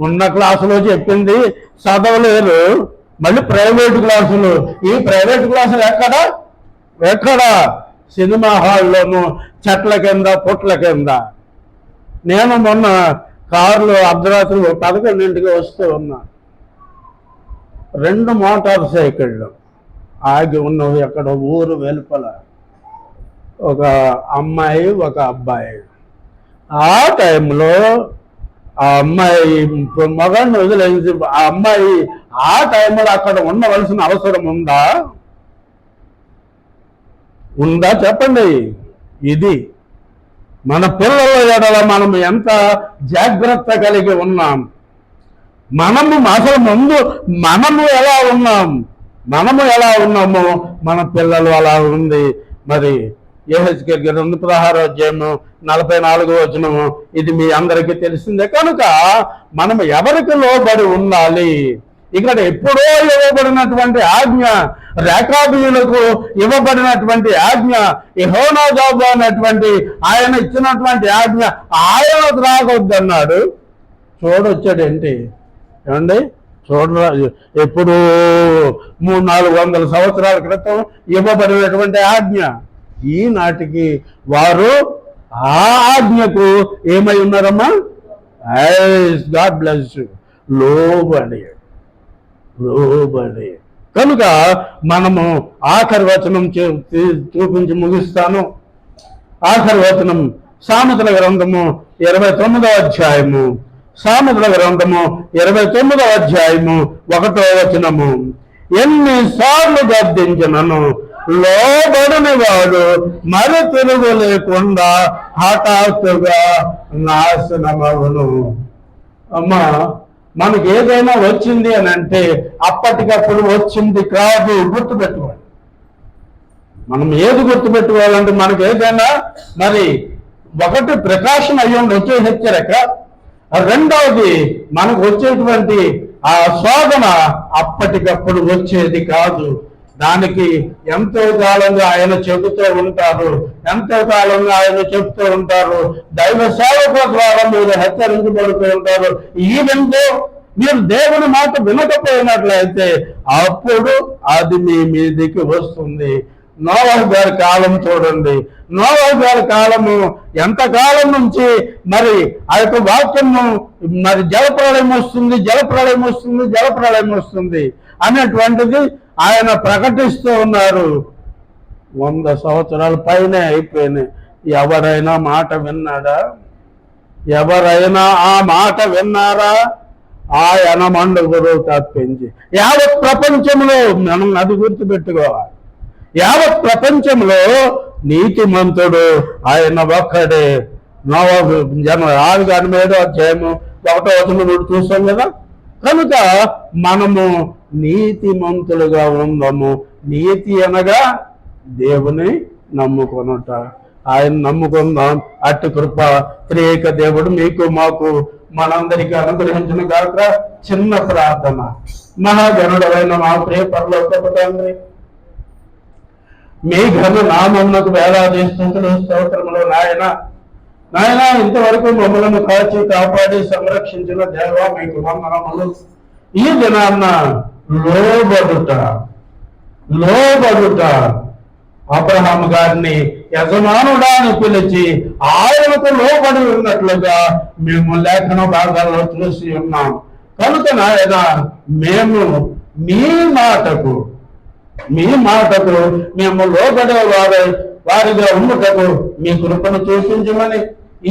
ఉన్న క్లాసులో చెప్పింది చదవలేరు, మళ్ళీ ప్రైవేట్ క్లాసులు. ఈ ప్రైవేట్ క్లాసులు ఎక్కడ? సినిమా హాల్లోనూ, చెట్ల కింద, పుట్ల కింద. నేను మొన్న కారులో అర్ధరాత్రి 11ంటికి వస్తూ ఉన్నా. 2 మోటార్ సైకిళ్ళు ఆగి ఉన్నవి అక్కడ ఊరు వెలుపల. ఒక అమ్మాయి, ఒక అబ్బాయి. ఆ టైంలో ఆ అమ్మాయి మగాడిని వదిలేసి ఆ అమ్మాయి ఆ టైంలో అక్కడ ఉండవలసిన అవసరం ఉందా చెప్పండి. ఇది మన పిల్లల ఎడల మనం ఎంత జాగ్రత్త కలిగి ఉన్నాం. మనము ఎలా ఉన్నామో మన పిల్లలు అలా ఉంది. మరి యెహెజ్కేలు గ్రంథం 16వ అధ్యాయము 44వ వచనము ఇది మీ అందరికీ తెలిసిందే. కనుక మనం ఎవరికి లోబడి ఉండాలి? ఇక్కడ ఎప్పుడో ఇవ్వబడినటువంటి ఆజ్ఞ, రేఖాబీయులకు ఇవ్వబడినటువంటి ఆజ్ఞ, యెహోనాదాబు అనేటువంటి ఆయన ఇచ్చినటువంటి ఆజ్ఞ, ఆయన త్రాగొద్దన్నాడు. చూడొచ్చాడేంటి ఏమండి? ఎప్పుడు 300-400 సంవత్సరాల క్రితం ఇవ్వబడినటువంటి ఆజ్ఞ. ఈనాటికి వారు ఆ ఆజ్ఞకు ఏమై ఉన్నారమ్మా? God bless you. లోబడి కనుక మనము ఆఖరి వచనం చూపించి ముగిస్తాను. ఆఖరి వచనం సామెతల గ్రంథము 29వ అధ్యాయము, సామెతల గ్రంథము 29వ అధ్యాయము 1వ వచనము. ఎన్నిసార్లు గద్దించినను లోబడని వాడు మరి తిరుగు లేకుండా హఠాత్తుగా నాశనమవును. అమ్మా, మనకి ఏదైనా వచ్చింది అని అంటే అప్పటికప్పుడు వచ్చింది కాదు, గుర్తుపెట్టుకోవాలి. మనం ఏది గుర్తుపెట్టుకోవాలంటే మనకి ఏదైనా మరి ఒకటి ప్రికాషన్ అయ్యండి వచ్చే హెచ్చరిక, రెండవది మనకు వచ్చేటువంటి ఆ శోధన అప్పటికప్పుడు వచ్చేది కాదు. దానికి ఎంతో కాలంగా ఆయన చెబుతూ ఉంటారు, ఎంతో కాలంగా ఆయన చెప్తూ ఉంటారు. దైవ సేవకుల ద్వారా మీరు హెచ్చరించబడుతూ ఉంటారు. ఈవెంతో మీరు దేవుని మాట వినకపోయినట్లయితే అప్పుడు అది మీ మీదికి వస్తుంది. నోవహు గారి కాలం చూడండి. నోవహు గారి కాలము ఎంతకాలం నుంచి మరి ఆ యొక్క వాక్యము మరి జలప్రళయం వస్తుంది, జలప్రళయం వస్తుంది, జలప్రళయం వస్తుంది అనేటువంటిది ఆయన ప్రకటిస్తూ ఉన్నారు. 100 సంవత్సరాల పైనే అయిపోయినాయి. ఎవరైనా మాట విన్నాడా? ఎవరైనా ఆ మాట విన్నారా? ఆయన మండుగురు తప్పించి యావత్ ప్రపంచంలో మనం అది గుర్తుపెట్టుకోవాలి. యావత్ ప్రపంచంలో నీతిమంతుడు ఆయన ఒక్కడే. నోవహు ఆది కాండం 7వ అధ్యాయము 1వ వచనం చూస్తాం కదా. కనుక మనము నీతిమంతులుగా ఉందాము. నీతి అనగా దేవుని నమ్ముకొనుట. ఆయన నమ్ముకుందాం. అట్టి కృప త్రియేక దేవుడు మీకు మాకు మనందరికీ అనుగ్రహించిన గాక. చిన్న ప్రార్థన. మహాగణుడైన మా ప్రియ పరలోకపు తండ్రి, మీ ఘన నామమునకు వేలాది స్తుతులు స్తోత్రములు నాయన. నాయన, ఇంతవరకు మమ్మల్ని కాచి కాపాడి సంరక్షించిన దేవ మీకు వందనములు. ఈ దినాన్న లోబడుట అబ్రహాం గారిని యజమానుడా అని పిలిచి ఆయనకు లోబడి ఉన్నట్లుగా మేము లేఖన భాగాల్లో చూసి ఉన్నాం. కనుక నాయన, మేము మీ మాటకు మేము లోబడే వారిగా ఉండుటకు మీ కృపను చూపించమని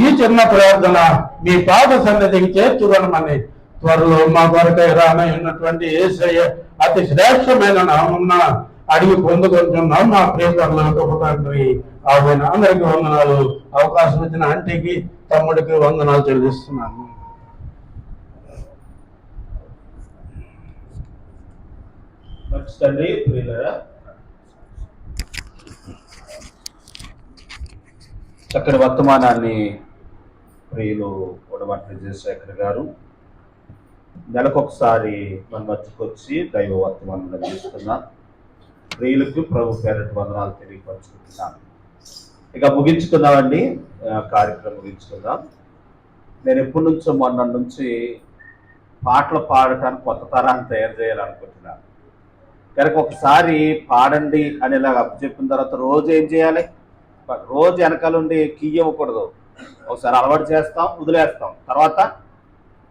ఈ చిన్న ప్రార్థన మీ పాద సన్నిధికి చేర్చుకొనమని త్వరలో మా కొరకై రానయ్యున్నటువంటి యేసయ్య అతి శ్రేష్టమైన నామమున అడిగి పొందుకుంటున్నాం మా ప్రియ పరలోకపు తండ్రి. ఆమె అందరికీ వందనాలు. అవకాశం ఇచ్చిన ఆంటీకి తమ్ముడికి వందనాలు చెల్లిస్తున్నాను. తండ్రి, ప్రియులారా, చక్కని వర్తమానాన్ని ప్రియులు ఉడమట్ల విజయశేఖర్ గారు నెలకొకసారి మన మధ్యకు వచ్చి దైవ వర్తమానం అందిస్తున్నా. ప్రియులకు ప్రభు పేరటి వందనాలు తెలియపరుచుకుంటున్నాను. ఇక ముగించుకుందామండి, కార్యక్రమం ముగించుకుందాం. నేను ఎప్పటి నుంచో మొన్న నుంచి పాటలు పాడటానికి కొత్త తరాన్ని తయారు చేయాలనుకుంటున్నాను. కనుక ఒకసారి పాడండి అనేలాగా చెప్పిన తర్వాత రోజు ఏం చేయాలి? రోజు వెనకాలండి కీ ఇవ్వకూడదు. ఒకసారి అలవాటు చేస్తాం, వదిలేస్తాం, తర్వాత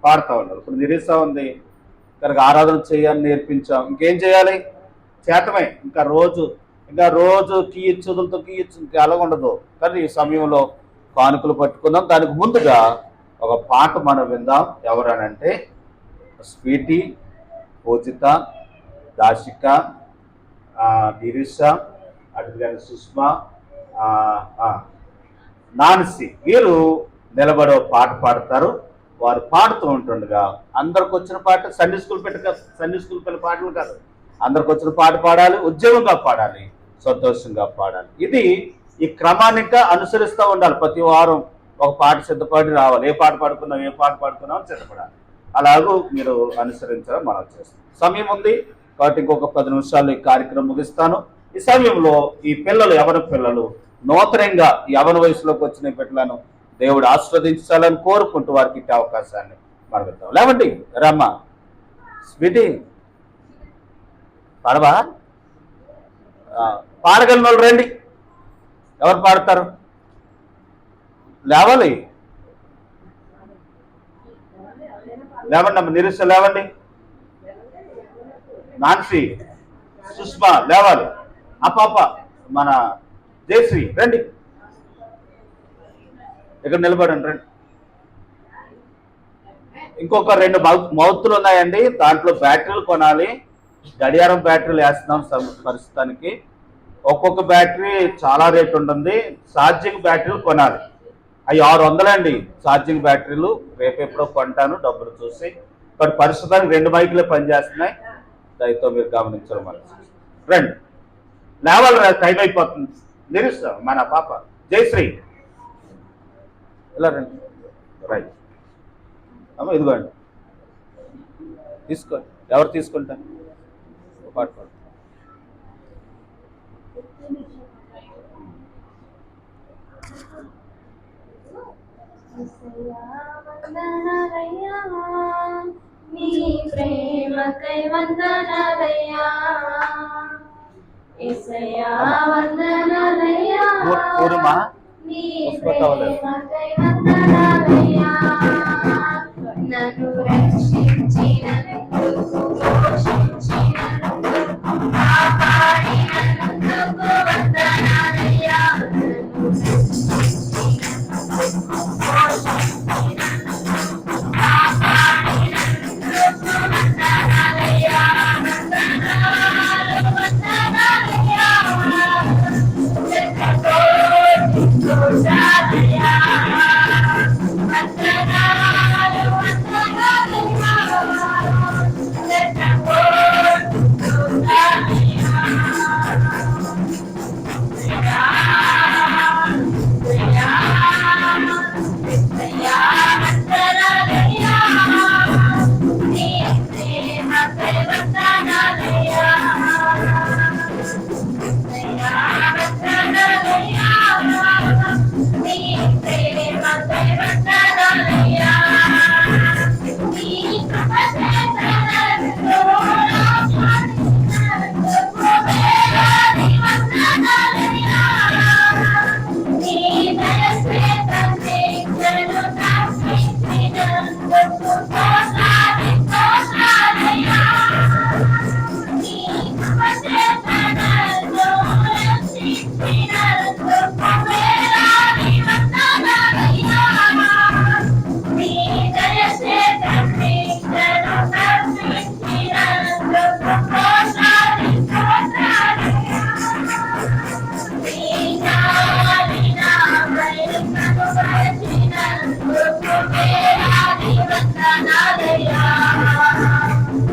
పాడుతూ ఉండాలి. ఇప్పుడు నిరీసా ఉంది కనుక ఆరాధన చేయాలని నేర్పించాం. ఇంకేం చేయాలి? చేతమే. ఇంకా రోజు కీ ఇచ్చి వదులుతూ కీ ఇచ్చి ఇంకా అలా ఉండదు. కానీ ఈ సమయంలో కానుకలు పట్టుకుందాం. దానికి ముందుగా ఒక పాట మనం విందాం. ఎవరనంటే స్వీటీ, పూజిత, దాశిక, నిరీషా, అటుగాని సుష్మా, నాన్సీ, వీరు నిలబడే పాట పాడతారు. వారు పాడుతూ ఉంటుండగా అందరికి వచ్చిన పాట సండే స్కూల్ పిల్ల పాటలు కాదు, అందరికి వచ్చిన పాట పాడాలి, ఉద్యోగంగా పాడాలి, సంతోషంగా పాడాలి. ఇది ఈ క్రమానిక అనుసరిస్తూ ఉండాలి. ప్రతి వారం ఒక పాట సిద్ధపడి రావాలి. ఏ పాట పాడుకున్నాం సిద్ధపడాలి. అలాగూ మీరు అనుసరించడం మనం చేస్తాం. సమయం ఉంది కాబట్టి ఇంకొక 10 నిమిషాలు ఈ కార్యక్రమం ముగిస్తాను. ఈ సమయంలో ఈ పిల్లలు, యవన పిల్లలు, నూతనంగా యవన వయసులోకి వచ్చిన బిడ్డలను దేవుడు ఆస్వాదించాలని కోరుకుంటూ వారికి ఇచ్చే అవకాశాన్ని మనం ఇద్దాం. లేవండి, రమ్మ, స్వీటీ, పాడవా? పాడగలిగిన వాళ్ళు రండి. ఎవరు పాడతారు? లేవాలి, లేవండి అమ్మ. నిరీక్ష లేవండి. నాన్సీ, సుష్మా లేవాలి. ఆ పాప మన జయశ్రీ రండి, ఇక్కడ నిలబడండి రండి. ఇంకొక 2 మౌతులు ఉన్నాయండి, దాంట్లో బ్యాటరీలు కొనాలి. గడియారం బ్యాటరీలు వేస్తున్నాం ప్రస్తుతానికి. ఒక్కొక్క బ్యాటరీ చాలా రేట్ ఉంటుంది. ఛార్జింగ్ బ్యాటరీలు కొనాలి, అవి 600 అండి ఛార్జింగ్ బ్యాటరీలు. రేపెప్పుడో కొంటాను డబ్బులు చూసి. బట్ ప్రస్తుతానికి 2 మైకులే పనిచేస్తున్నాయి, దయతో మీరు గమనించడం మనసు. రండి లేవాలి, టైం అయిపోతుంది. నిరుస్తాం మన పాప జయశ్రీ ఇలా రండి. రైట్ అమ్మ, ఇదిగోండి తీసుకోండి. ఎవరు తీసుకుంటారు? పాటు పాడు. నీ ప్రేమకై వందనాలయ్యా, యేసయ్యా వందనాలయ్యా, ఊరుమా నీ ప్రేమకై వందనాలయ్యా, నన్ను రక్షించినందుకు, పోషించినందుకు, కాపాడినందుకు వందనాలయ్యా, నన్ను రక్షించినందుకు, పోషించినందుకు, కాపాడినందుకు వందనాలయ్యా, వందనాలు వందనాలయ్యా, జగతోటి స్తుతులయ్యా, వందనాలు వందనాలయ్యా, జగతోటి స్తుతులయ్యా, యేసయ్యా వందనాలయ్యా, నీ ప్రేమకై వందనాలయ్యా, యేసయ్యా వందనాలయ్యా, నీ ప్రేమకై వందనాలయ్యా, నీ కృపచేతనందు రక్షించినందుకు వేలాది వందనాలయ్యా, నీ దయచేత శిక్షను తప్పించినందుకు కోట్లాది కోట్లాదయ్యా, నీ కృపచేతనందు రక్షించినందుకు వేలాది వందనాలయ్యా, నీ దయచేత శిక్షను తప్పించినందుకు కోట్లాది కోట్లాదయ్యా, నీ నామముపై కనుపరచినందుకు వేలాది వందనాలయ్యా,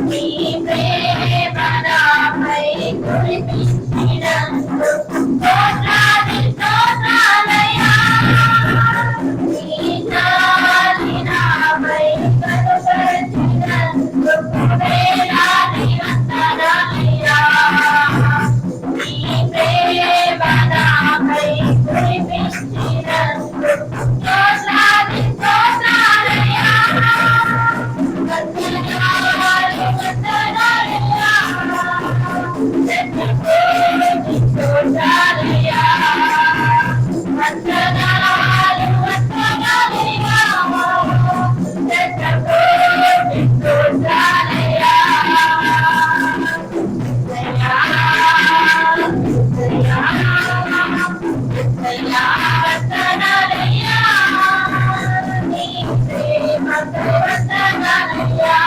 నీ ప్రేమ నాపై కురిపించినందుకు కోట్లాది స్తోత్రాలయ్యా, నీ జాలి నాపై కనుపరచినందుకు వేలాది వందనాలయ్యా, నీ ప్రేమ నాపై కురిపించినందుకు కోట్లాది స్తోత్రాలయ్యా, వందనాలు వందనాలయ్యా, జగతోటి స్తుతులయ్యా, వందనాలు వందనాలయ్యా, జగతోటి స్తుతులయ్యా, యేసయ్యా యేసయ్యా వందనాలయ్యా, నీ ప్రేమకై వందనాలయ్యా,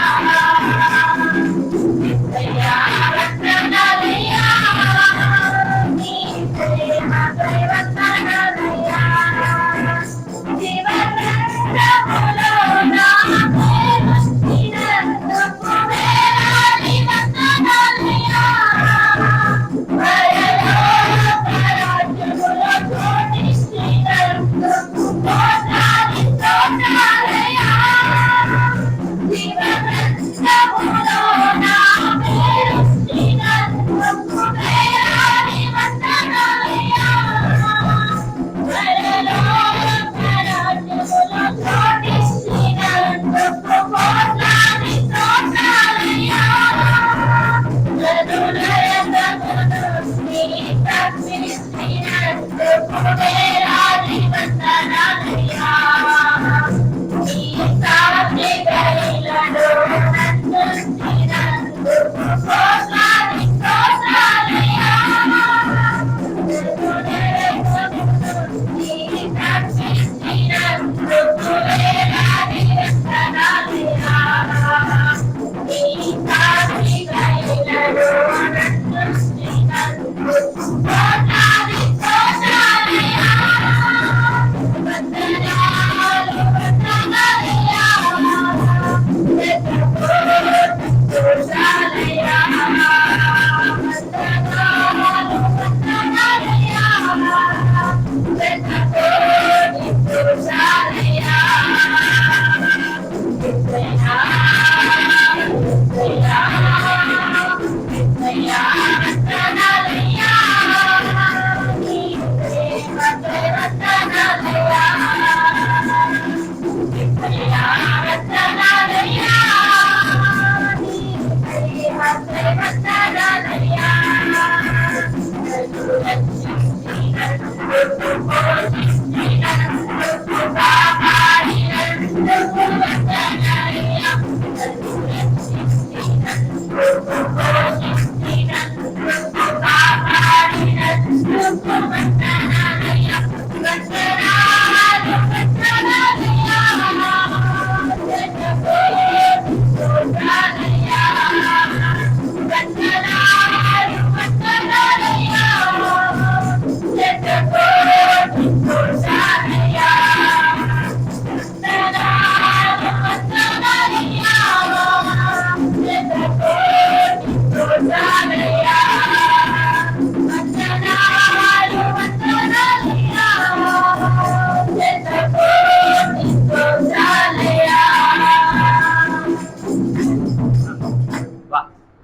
యేసయ్యా వందనాలయ్యా, నీ ప్రేమకై వందనాలయ్యా, జీవగ్రంథములో నా పేరు రాసినందుకు వేలాది వందనాలయ్యా, పరలోక రాజ్యములో చోటిచ్చినందుకు కోట్లాది స్తోత్రాలయ్యా, జీవగ్రంథములో నా పేరు రాసినందుకు వేలాది వందనాలయ్యా, పరలోక రాజ్యములో చోటిచ్చినందుకు కోట్లాది స్తోత్రాలయ్యా, తప్పించినందుకు వేలాది వందనాలయ్యా, నీ సాక్షిగైలను నన్నుంచినందుకు కోట్లాది స్తోత్రాలయ్యా,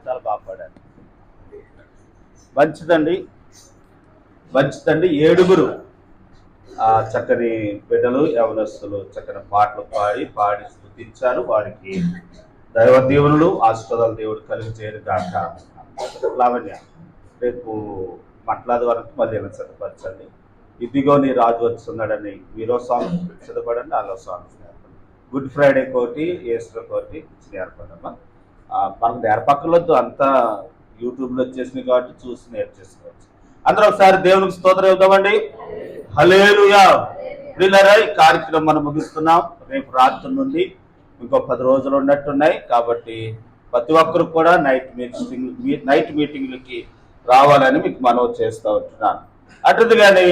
చాలా బాగా పాడారు. మంచిదండి, మంచిదండి. 7 చక్కని బిడ్డలు, యవనస్తులు చక్కని పాటలు పాడి స్తుతించారు. వారికి దైవ దీవెనలు, ఆశీర్వాదాలు దేవుడు కలిగి చేయరు కాక. లావణ్య, రేపు మట్లాది వరకు మళ్ళీ ఏమైనా సిద్ధపరచండి. ఇదిగో నీ రాజు వస్తున్నాడని మీరో సాంగ్ సిద్ధపడండి, అలో సాంగ్స్ నేర్పండి. గుడ్ ఫ్రైడే కోటి, ఈస్టర్ కోటి నేర్పడమ్మా. మనకు నేర్పక్కలొద్దు, అంతా యూట్యూబ్లో వచ్చేసినాయి కాబట్టి చూసి నేర్చేసుకోవచ్చు. అందరూ ఒకసారి దేవునికి స్తోత్రం ఇద్దామండి. హల్లెలూయా. ప్రియులారా, ఈ కార్యక్రమం మనం ముగిస్తున్నాం. రేపు రాత్రి నుండి ఇంకో 10 రోజులు ఉన్నట్టున్నాయి కాబట్టి ప్రతి ఒక్కరు కూడా నైట్ మీటింగ్లకి రావాలని మీకు మనవి చేస్తూ ఉంటున్నాను. అటుగానే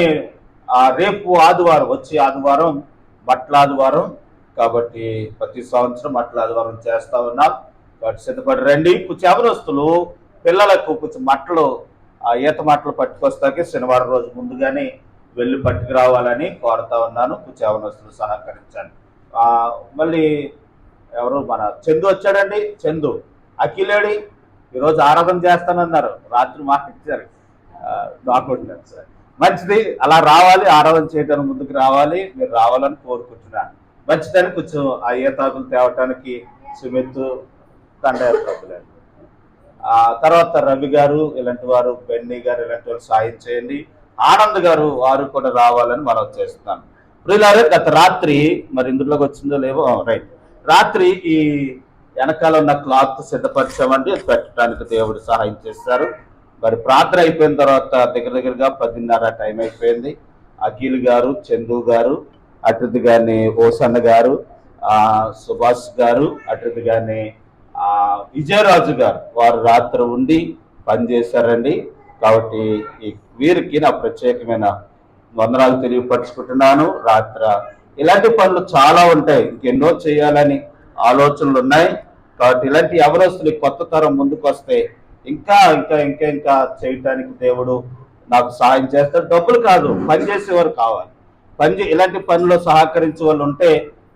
రేపు ఆదివారం, వచ్చే ఆదివారం బట్టల ఆదివారం కాబట్టి ప్రతి సంవత్సరం బట్టల ఆదివారం చేస్తూ ఉన్నాం కాబట్టి సిద్ధపడి రండి. యవనస్తులు పిల్లలకు కొంచెం ఈత మట్టలు పట్టుకొస్తాకే శనివారం రోజు ముందుగానే వెళ్ళి పట్టుకు రావాలని కోరుతా ఉన్నాను. యవనస్తులు సహకరించండి. మళ్ళీ ఎవరు మన చందు వచ్చాడండి. చందు, అఖిలేడి ఈరోజు ఆరాధన చేస్తానన్నారు, రాత్రి మాట్లాడారు, దాక్కుంటున్నారు. సార్ మంచిది, అలా రావాలి, ఆరాధన చేయడానికి ముందుకు రావాలి, మీరు రావాలని కోరుకుంటున్నాను. మంచిదని కొంచెం ఆ ఈతాకులు తేవటానికి సుమిత్ తండ్రి, తర్వాత రవి గారు ఇలాంటి వారు, బెన్నీ గారు ఇలాంటి వారు సాయం చేయండి. ఆనంద్ గారు వారు కూడా రావాలని మనం చేస్తున్నాను. ప్రియులారా, గత రాత్రి మరి ఇందులోకి వచ్చిందో లేవో, రైట్, రాత్రి ఈ వెనకాల ఉన్న క్లాత్ సిద్ధపరిచామండి. అది పెట్టడానికి దేవుడు సహాయం చేశారు. మరి ప్రార్థన అయిపోయిన తర్వాత దగ్గరగా 10:30 టైం అయిపోయింది. అఖిల్ గారు, చందు గారు, అటుగానే ఓసన్న గారు, సుభాష్ గారు, అటుగానే విజయరాజు గారు వారు రాత్రి ఉండి పనిచేశారండి. కాబట్టి వీరికి నా ప్రత్యేకమైన వందనాలు తెలియపరుచుకుంటున్నాను. ఇలాంటి పనులు చాలా ఉంటాయి, ఇంకెన్నో చేయాలని ఆలోచనలు ఉన్నాయి. కాబట్టి ఇలాంటి యవనస్తులు కొత్త తరం ముందుకు వస్తే ఇంకా ఇంకా ఇంకా ఇంకా చేయటానికి దేవుడు నాకు సహాయం చేస్తాడు. డబ్బులు కాదు, పనిచేసేవారు కావాలి. ఇలాంటి పనుల్లో సహకరించే వాళ్ళు ఉంటే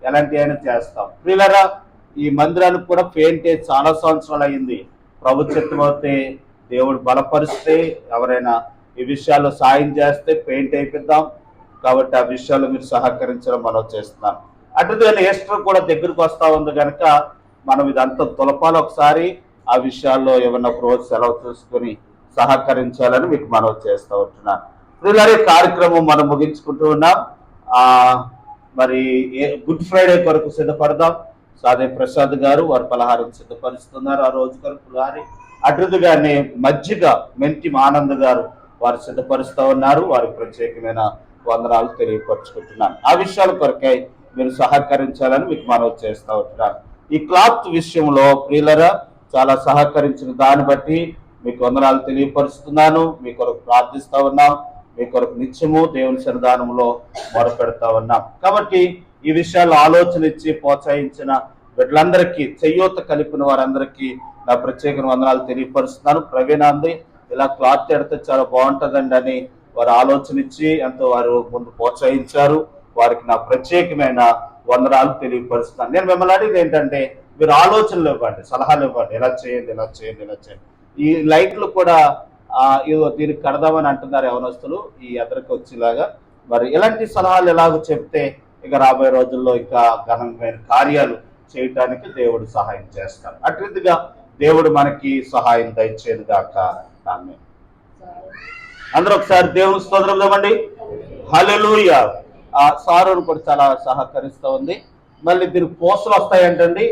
ఎలాంటి అయినా చేస్తాం. ప్రియులారా, ఈ మందిరానికి కూడా పెయింట్ చాలా సంవత్సరాలు అయింది. ప్రభు చిత్తమైతే దేవుడు బలపరిస్తే ఎవరైనా ఈ విషయాల్లో సాయం చేస్తే పెయింట్ అయిపోద్దాం. కాబట్టి ఆ విషయాల్లో మీరు సహకరించడం మనం చేస్తున్నాం. అటుగా ఈస్టర్ కూడా దగ్గరకు వస్తా ఉంది కనుక మనం ఇదంతా తులపాలు. ఒకసారి ఆ విషయాల్లో ఏమన్నా ఒక రోజు సెలవు చూసుకొని సహకరించాలని మీకు మనవి చేస్తూ ఉంటున్నాను. ప్రియులారా, కార్యక్రమం మనం ముగించుకుంటూ ఉన్నాం. మరి గుడ్ ఫ్రైడే కొరకు సిద్ధపడదాం. సాదే ప్రసాద్ గారు వారు పలహారం సిద్ధపరుస్తున్నారు ఆ రోజు కొరకు. అటుగానే మజ్జిగ మెంటి ఆనంద్ గారు వారు సిద్ధపరుస్తూ ఉన్నారు. వారికి ప్రత్యేకమైన వందనాలు తెలియపరుచుకుంటున్నాను. ఆ విషయాల కొరకై మీరు సహకరించాలని మీకు మనవి చేస్తూ ఉంటున్నాను. ఈ క్లాత్ విషయంలో ప్రియులరా చాలా సహకరించిన దాన్ని బట్టి మీకు వందనాలు తెలియపరుస్తున్నాను. మీ కొరకు ప్రార్థిస్తూ ఉన్నాం. మీ కొరకు నిత్యము దేవుని సన్నిధానంలో మొరపెడతా ఉన్నాం. కాబట్టి ఈ విషయాల్లో ఆలోచన ఇచ్చి ప్రోత్సహించిన వీళ్ళందరికీ, చెయ్యూత కలిపిన వారందరికీ నా ప్రత్యేక వందనాలు తెలియపరుస్తున్నాను. ప్రవీణాంది ఇలా క్లాత్ ఎడితే చాలా బాగుంటుందండి అని వారు ఆలోచన ఇచ్చి ఎంతో వారు ముందు ప్రోత్సహించారు. వారికి నా ప్రత్యేకమైన వందనాలు తెలియపరుస్తున్నాను. నేను మిమ్మల్ని అడిగేది ఏంటంటే, మీరు ఆలోచనలు ఇవ్వండి, సలహాలు ఇవ్వండి, ఇలా చేయండి, ఇలా చేయండి, ఇలా చేయండి. ఈ లైట్లు కూడా ఇదో దీనికి కడదామని అంటున్నారు యవనస్తులు, ఈ ఎదరికి వచ్చేలాగా. మరి ఇలాంటి సలహాలు ఎలాగో చెప్తే ఇక రాబోయే రోజుల్లో ఇంకా ఘనమైన కార్యాలు చేయటానికి దేవుడు సహాయం చేస్తారు. అట్లా దేవుడు మనకి సహాయం దయచేది గాక. ఆమేన్. అందరూ ఒకసారి దేవుని స్తోత్రం ఇవ్వండి. హల్లెలూయా. సారోను కూడా చాలా సహకరిస్తూ ఉంది. మళ్ళీ దీనికి పూసలు వస్తాయంటండి,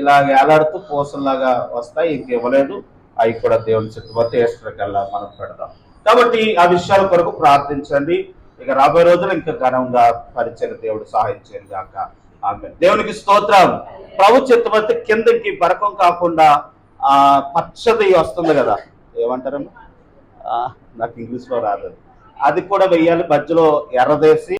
ఇలా వేలాడుతూ పూసల్లాగా వస్తాయి, ఇంకివ్వలేదు. అవి కూడా దేవుని చిత్తమతి ఏస్టర్కల్లా మనం పెడదాం. కాబట్టి ఆ విషయాల కొరకు ప్రార్థించండి. ఇక రాబోయే రోజులు ఇంకా ఘనంగా పరిచయం దేవుడు సహాయం చేయను గాక. ఆమేన్. దేవునికి స్తోత్రం. ప్రభు చిత్తమతి కిందకి బరకం కాకుండా పచ్చది వస్తుంది కదా, ఏమంటారమ్మా, నాకు ఇంగ్లీష్లో రాదు, అది కూడా వెయ్యాలి. మధ్యలో ఎర్రదేసి